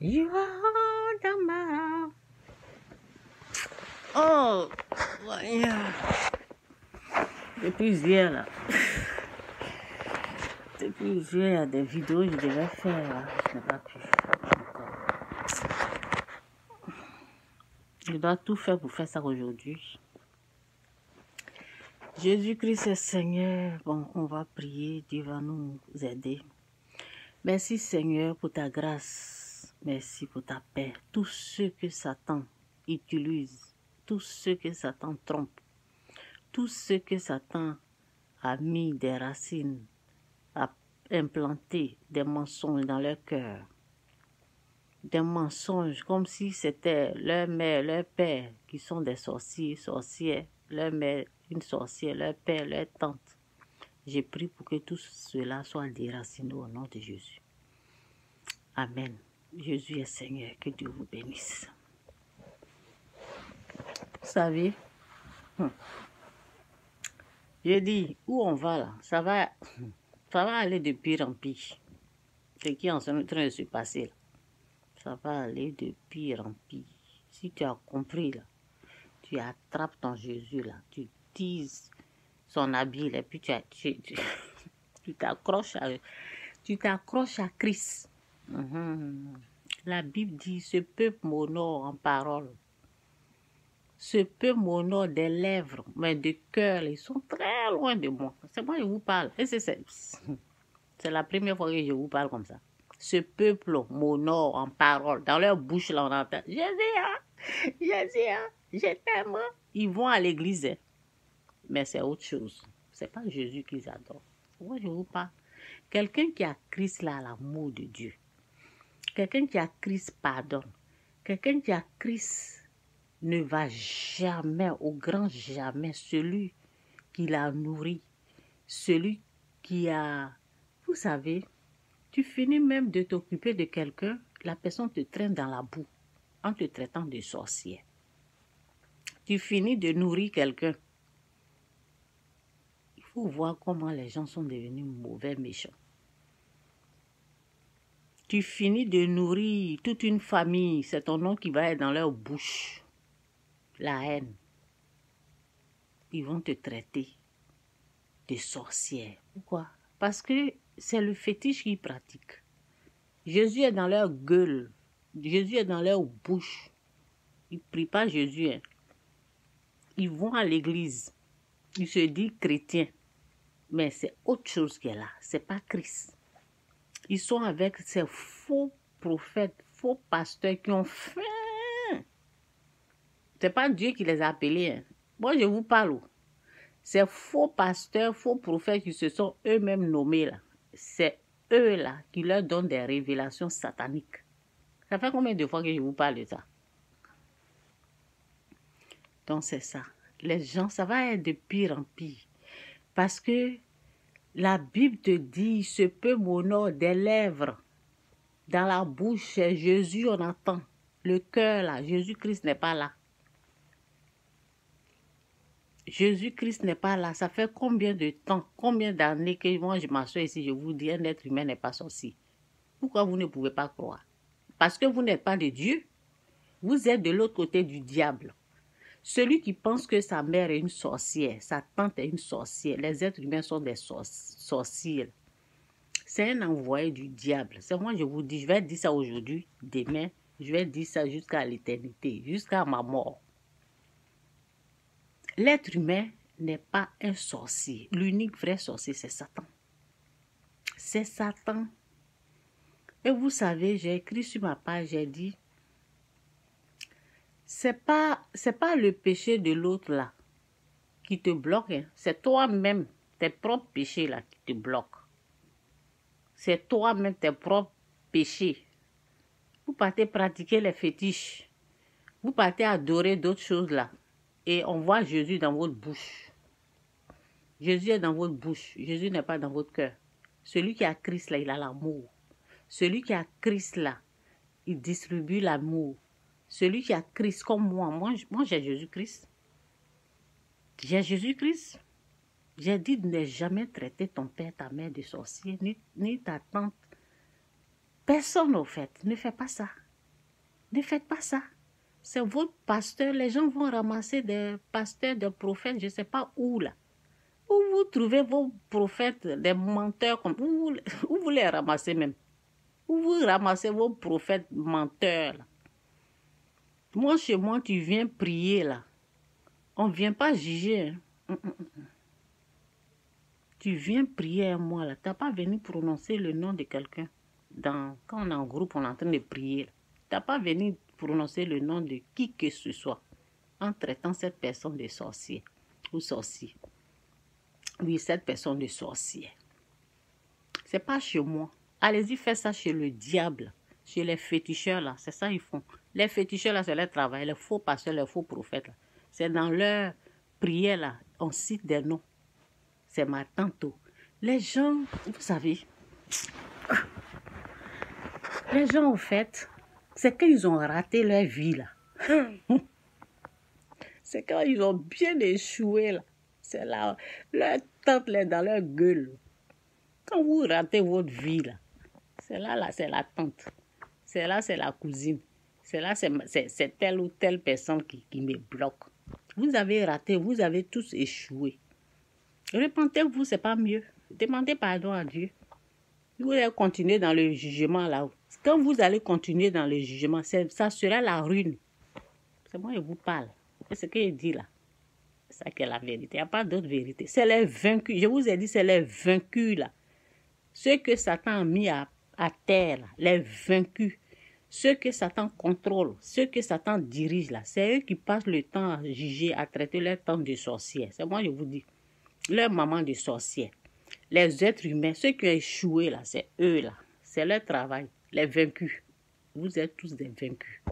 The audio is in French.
You are the man. Oh, yeah. Depuis hier, là. Depuis hier, il y a des vidéos que je devais faire, là. Je n'ai pas pu. Je dois tout faire pour faire ça aujourd'hui. Jésus-Christ est Seigneur. Bon, on va prier. Dieu va nous aider. Merci Seigneur pour ta grâce. Merci pour ta paix. Tous ceux que Satan utilise, tous ceux que Satan trompe, tous ceux que Satan a mis des racines, a implanté des mensonges dans leur cœur. Des mensonges comme si c'était leur mère, leur père qui sont des sorciers, sorcières, leur mère une sorcière, leur père, leur tante. J'ai prié pour que tout cela soit déraciné au nom de Jésus. Amen. Jésus est Seigneur, que Dieu vous bénisse. Vous savez, je dis, où on va là, ça va aller de pire en pire. Ce qui est en train de se passer là. Ça va aller de pire en pire. Si tu as compris là, tu attrapes ton Jésus là, tu tises son habit là, puis tu t'accroches à Christ. La Bible dit, ce peuple m'honore en parole. Ce peuple m'honore des lèvres, mais de cœur, ils sont très loin de moi. C'est moi qui vous parle. Et c'est la première fois que je vous parle comme ça. Ce peuple m'honore en parole. Dans leur bouche, là, on entend Jésus, je t'aime. Ils vont à l'église, hein. Mais c'est autre chose. C'est pas Jésus qu'ils adorent. Moi, je vous parle. Quelqu'un qui a Christ là, l'amour de Dieu. Quelqu'un qui a Christ pardonne. Quelqu'un qui a Christ ne va jamais, au grand jamais, celui qui l'a nourri, celui qui a... Vous savez, tu finis même de t'occuper de quelqu'un, la personne te traîne dans la boue en te traitant de sorcière. Tu finis de nourrir quelqu'un. Il faut voir comment les gens sont devenus mauvais, méchants. Tu finis de nourrir toute une famille, c'est ton nom qui va être dans leur bouche. La haine. Ils vont te traiter de sorcière. Pourquoi? Parce que c'est le fétiche qu'ils pratiquent. Jésus est dans leur gueule. Jésus est dans leur bouche. Ils ne prient pas Jésus. Hein. Ils vont à l'église. Ils se disent chrétiens. Mais c'est autre chose qui est là. Ce n'est pas Christ. Ils sont avec ces faux prophètes, faux pasteurs qui ont faim. Ce n'est pas Dieu qui les a appelés. Hein. Moi, je vous parle. Ces faux pasteurs, faux prophètes qui se sont eux-mêmes nommés là. C'est eux là qui leur donnent des révélations sataniques. Ça fait combien de fois que je vous parle de ça? Donc c'est ça. Les gens, ça va être de pire en pire. Parce que la Bible te dit, ce peu m'honore des lèvres. Dans la bouche, c'est Jésus, on entend. Le cœur là, Jésus-Christ n'est pas là. Jésus-Christ n'est pas là. Ça fait combien de temps, combien d'années que moi je m'assois ici, je vous dis, un être humain n'est pas sorcier. Pourquoi vous ne pouvez pas croire? Parce que vous n'êtes pas de Dieu. Vous êtes de l'autre côté du diable. Celui qui pense que sa mère est une sorcière, sa tante est une sorcière, les êtres humains sont des sorciers. C'est un envoyé du diable. C'est moi, je vous dis, je vais dire ça aujourd'hui, demain, je vais dire ça jusqu'à l'éternité, jusqu'à ma mort. L'être humain n'est pas un sorcier. L'unique vrai sorcier, c'est Satan. C'est Satan. Et vous savez, j'ai écrit sur ma page, j'ai dit, c'est pas le péché de l'autre là qui te bloque. Hein. C'est toi-même, tes propres péchés là qui te bloquent. C'est toi-même, tes propres péchés. Vous partez pratiquer les fétiches. Vous partez adorer d'autres choses là. Et on voit Jésus dans votre bouche. Jésus est dans votre bouche. Jésus n'est pas dans votre cœur. Celui qui a Christ là, il a l'amour. Celui qui a Christ là, il distribue l'amour. Celui qui a Christ comme moi j'ai Jésus-Christ. J'ai Jésus-Christ. J'ai dit de ne jamais traiter ton père, ta mère de sorcier, ni ta tante. Personne au fait. Ne fais pas ça. Ne faites pas ça. C'est votre pasteur. Les gens vont ramasser des pasteurs, des prophètes, je ne sais pas où là. Où vous trouvez vos prophètes, des menteurs comme où vous les ramassez même. Où vous ramassez vos prophètes menteurs là. Moi, chez moi, tu viens prier là. On ne vient pas juger. Hein. Tu viens prier à moi là. Tu n'as pas venu prononcer le nom de quelqu'un. Quand on est en groupe, on est en train de prier. Tu n'as pas venu prononcer le nom de qui que ce soit en traitant cette personne de sorcier ou sorcier. Oui, cette personne de sorcier. Ce n'est pas chez moi. Allez-y, faites ça chez le diable. Chez les féticheurs là. C'est ça qu'ils font. Les féticheurs là, c'est leur travail. Les faux pasteurs, les faux prophètes là. C'est dans leur prière là. On cite des noms. C'est ma tante. Les gens, vous savez, les gens au fait, c'est quand ils ont raté leur vie là. C'est quand ils ont bien échoué là. C'est là, leur tante là dans leur gueule. Quand vous ratez votre vie là, c'est là, c'est la tante. C'est là, c'est la cousine. C'est là, c'est telle ou telle personne qui me bloque. Vous avez raté, vous avez tous échoué. Repentez-vous, c'est pas mieux. Demandez pardon à Dieu. Vous allez continuer dans le jugement là. Quand vous allez continuer dans le jugement, ça sera la ruine. C'est moi qui vous parle. C'est ce qu'il dit là. C'est ça qui est la vérité. Il n'y a pas d'autre vérité. C'est les vaincus. Je vous ai dit, c'est les vaincus là. Ceux que Satan a mis à terre, là, les vaincus. Ceux que Satan contrôle, ceux que Satan dirige là. C'est eux qui passent le temps à juger, à traiter leur temps de sorcières. C'est moi, je vous dis. Leur maman de sorcières. Les êtres humains, ceux qui ont échoué là, c'est eux là. C'est leur travail. Les vaincus. Vous êtes tous des vaincus.